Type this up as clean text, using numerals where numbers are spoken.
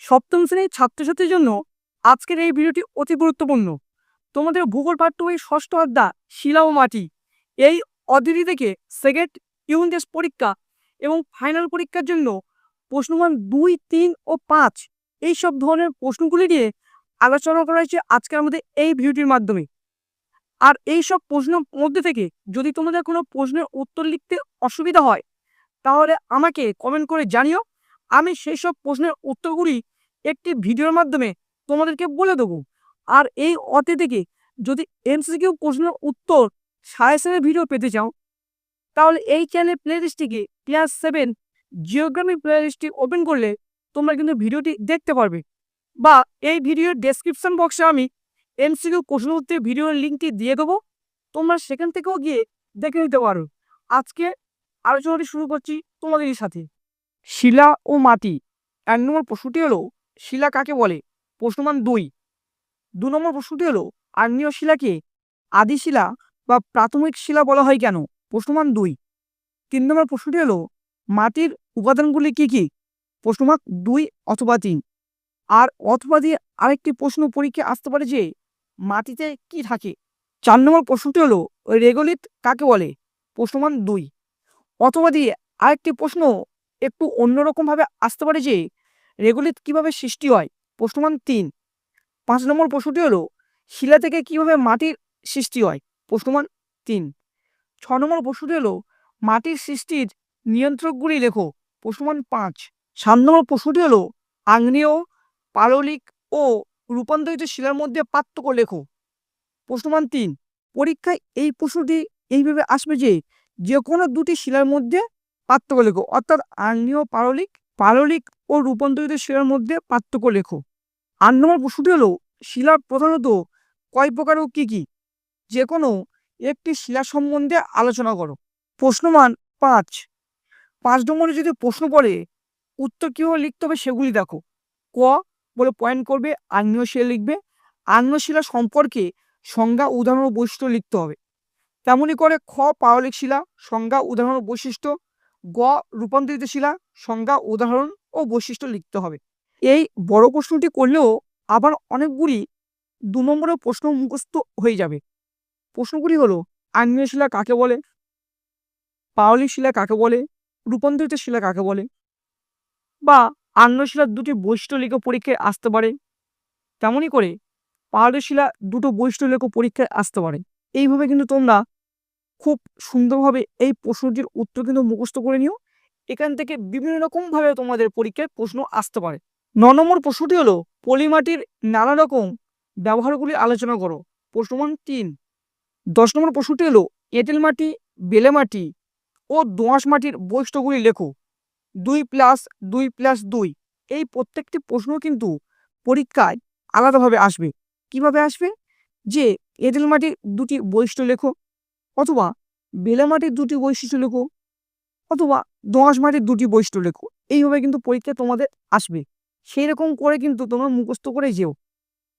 সপ্তম শ্রেণীর ছাত্রছাত্রীর জন্য আজকের এই ভিডিওটি অতি গুরুত্বপূর্ণ। তোমাদের ভূগোল পাঠ্য বই ষষ্ঠ অধ্যায় শিলা ও মাটি এই অধ্যায়টি থেকে সেকেন্ড ইউনিট টেস্ট পরীক্ষা এবং ফাইনাল পরীক্ষার জন্য প্রশ্নমান 2, 3 ও 5 এইসব ধরনের প্রশ্নগুলি নিয়ে আলোচনা করা হয়েছে আজকের আমাদের এই ভিডিওটির মাধ্যমে। আর এইসব প্রশ্নের মধ্যে থেকে যদি তোমাদের কোনো প্রশ্নের উত্তর লিখতে অসুবিধা হয় তাহলে আমাকে কমেন্ট করে জানিও। আমি সেই সব প্রশ্নের উত্তরগুলি একটি ভিডিওর মাধ্যমে তোমাদেরকে বলে দেবো। আর এই অধ্যায় থেকে যদি এমসিকিউ প্রশ্নের উত্তর সাজেশনের ভিডিও পেতে চাও তাহলে এই চ্যানেলের প্লেলিস্টটিকে ক্লাস 7 জিওগ্রাফি প্লেলিস্টটি ওপেন করলে তোমরা কিন্তু ভিডিওটি দেখতে পারবে, বা এই ভিডিওর ডেসক্রিপশন বক্সে আমি এমসিকিউ প্রশ্ন উত্তরের ভিডিওর লিঙ্কটি দিয়ে দেবো, তোমরা সেখান থেকেও গিয়ে দেখে নিতে পারো। আজকে আলোচনাটি শুরু করছি তোমাদেরই সাথে। শিলা ও মাটি। 1 নম্বর প্রশ্নটি হলো শিলা কাকে বলে? প্রশ্নমান 2। 2 নম্বর প্রশ্নটি হলো আগ্নেয় শিলাকে আদি শিলা বা প্রাথমিক শিলা বলা হয় কেন? প্রশ্নমান 2। 3 নম্বর প্রশ্নটি হলো মাটির উপাদানগুলি কি কি? প্রশ্নমান 2 অথবা 3। আর অথবা দিয়ে আরেকটি প্রশ্ন পরীক্ষায় আসতে পারে যে মাটিতে কি থাকে? 4 নম্বর প্রশ্নটি হলো রেগোলিথ কাকে বলে? প্রশ্নমান 2। অথবা দিয়ে আরেকটি প্রশ্ন একটু অন্যরকমভাবে আসতে পারে যে রেগোলিথ কিভাবে সৃষ্টি হয়? প্রশ্নমান 3। 5 নম্বর প্রশ্নটি হলো শিলা থেকে কিভাবে মাটির সৃষ্টি হয়? প্রশ্নমান 3। 6 নম্বর প্রশ্নটি হলো মাটির সৃষ্টির নিয়ন্ত্রকগুলি লেখো। প্রশ্নমান 5। 7 নম্বর প্রশ্নটি হলো আগ্নেয়, পাললিক ও রূপান্তরিত শিলার মধ্যে পার্থক্য লেখো। প্রশ্নমান 3। পরীক্ষায় এই প্রশ্নটি এইভাবে আসবে যে যে কোনো দুটি শিলার মধ্যে পার্থক্য লেখো, অর্থাৎ আগ্নেয়, পাললিক ও রূপান্তরিত শিলার মধ্যে পার্থক্য লেখো। 8 নম্বর প্রশ্নটি হলো শিলা প্রধানত কয় প্রকার ও কি কি? যে কোনো একটি শিলা সম্বন্ধে আলোচনা করো। প্রশ্নমান 5। 5 নম্বরে যদি প্রশ্ন পড়ে উত্তর কীভাবে লিখতে হবে সেগুলি দেখো। ক বলে পয়েন্ট করবে, আগ্নেয় শিলা লিখবে। আগ্নেয় শিলা সম্পর্কে সংজ্ঞা, উদাহরণ ও বৈশিষ্ট্য লিখতে হবে। তেমনি করে খ পাললিক শিলা, সংজ্ঞা, উদাহরণ ও বৈশিষ্ট্য। গ রূপান্তরিত শিলা, সংজ্ঞা, উদাহরণ ও বৈশিষ্ট্য লিখতে হবে। এই বড় প্রশ্নটি করলেও আবার অনেকগুলি 2 নম্বরের প্রশ্ন মুখস্থ হয়ে যাবে। প্রশ্নগুলি হলো আগ্নেয় শিলা কাকে বলে, পাললিক শিলা কাকে বলে, রূপান্তরিত শিলা কাকে বলে, বা আগ্নেয় শিলার দুটি বৈশিষ্ট্য লিখে পরীক্ষায় আসতে পারে। তেমনই করে পাললিক শিলা দুটো বৈশিষ্ট্য লিখে পরীক্ষায় আসতে পারে। এইভাবে কিন্তু তোমরা খুব সুন্দরভাবে এই প্রশ্নটির উত্তর কিন্তু মুখস্থ করে নিও। এখান থেকে বিভিন্ন রকমভাবে তোমাদের পরীক্ষায় প্রশ্ন আসতে পারে। 9 নম্বর প্রশ্নটি হলো পলিমাটির নানা রকম ব্যবহারগুলি আলোচনা করো। প্রশ্নমান 3। 10 নম্বর প্রশ্নটি হলো এঁটেল মাটি, বেলে মাটি ও দোআঁশ মাটির বৈশিষ্ট্যগুলি লেখো। 2+2+2 এই প্রত্যেকটি প্রশ্ন কিন্তু পরীক্ষায় আলাদাভাবে আসবে। কিভাবে আসবে? যে এঁটেল মাটির দুটি বৈশিষ্ট্য লেখো, অথবা বেলে মাটির দুটি বৈশিষ্ট্য লেখো, অথবা দোআঁশ মাটির দুটি বৈশিষ্ট্য লেখো। এইভাবে কিন্তু পরীক্ষায় তোমাদের আসবে। সেই রকম করে কিন্তু তোমরা মুখস্থ করে যেও।